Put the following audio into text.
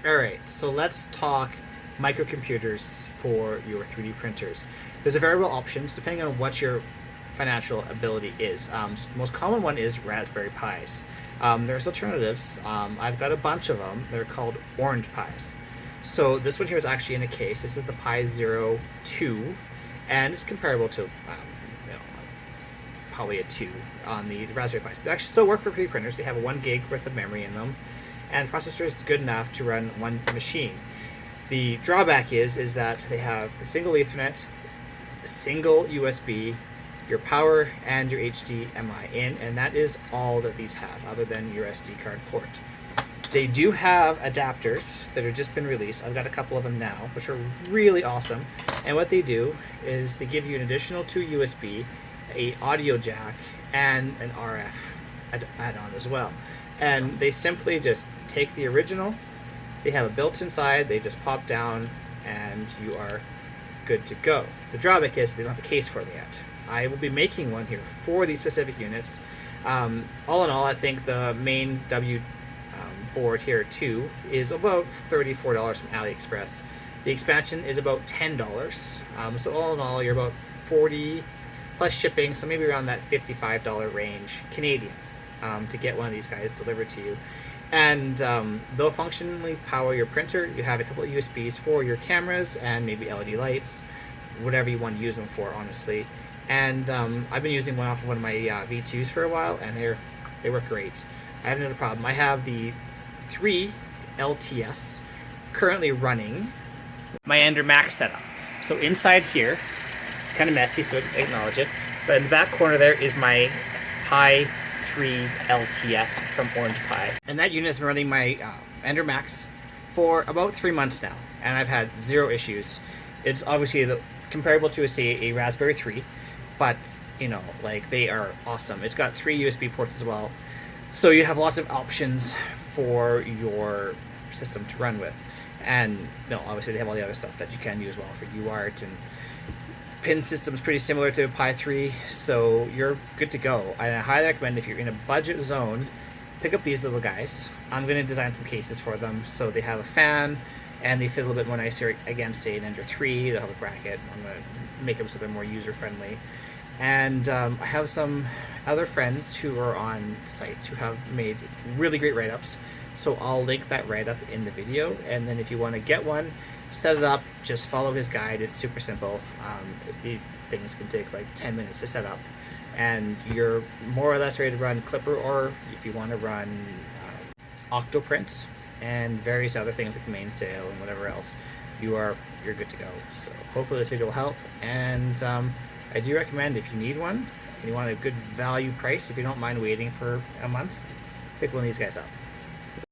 Alright, so let's talk microcomputers for your 3D printers. There's a variable options depending on what your financial ability is. So the most common one is Raspberry Pis. There's alternatives. I've got a bunch of them. They're called OrangePis. So this one here is actually in a case. This is the Pi 02, and it's comparable to you know, probably a 2 on the Raspberry Pis. They actually still work for 3D printers. They have a 1 gig worth of memory in them, and the processor is good enough to run one machine. The drawback is that they have a single Ethernet, a single USB, your power, and your HDMI in, and that is all that these have, other than your SD card port. They do have adapters that have just been released. I've got a couple of them now, which are really awesome. And what they do is they give you an additional 2 USB, a audio jack, and an RF add-on as well. And they simply just take the original, they have a built inside, they just pop down, and you are good to go. The drawback is they don't have a case for it yet. I will be making one here for these specific units. All in all, I think the main W board here too is about $34 from AliExpress. The expansion is about $10. So all in all, you're about $40 plus shipping, so maybe around that $55 range Canadian to get one of these guys delivered to you. And they'll functionally power your printer. You have a couple of USBs for your cameras and maybe LED lights, whatever you want to use them for, honestly. And I've been using one off of one of my V2s for a while, and they work great. I have another problem. I have the 3 LTS currently running my Ender Max setup. So inside here, it's kind of messy, so acknowledge it. But in the back corner there is my Pi 3 LTS from OrangePi. And that unit has been running my Ender Max for about 3 months now, and I've had 0 issues. It's obviously comparable to, say, a Raspberry 3, but, you know, like, they are awesome. It's got 3 USB ports as well, so you have lots of options for your system to run with. And, no, obviously they have all the other stuff that you can use well for UART, and pin system's pretty similar to Pi 3, so you're good to go. I highly recommend, if you're in a budget zone, pick up these little guys. I'm going to design some cases for them so they have a fan and they fit a little bit more nicer against, say, an Ender 3. They'll have a bracket. I'm going to make them so they're more user-friendly. And I have some other friends who are on sites who have made really great write-ups, so I'll link that write-up in the video. And then if you want to get one, set it up, just follow his guide. It's super simple. The things can take like 10 minutes to set up, and you're more or less ready to run Clipper, or if you want to run Octoprint and various other things like Mainsail and whatever else, you're good to go. So hopefully this video will help, and I do recommend, if you need one and you want a good value price, if you don't mind waiting for a month, pick one of these guys up.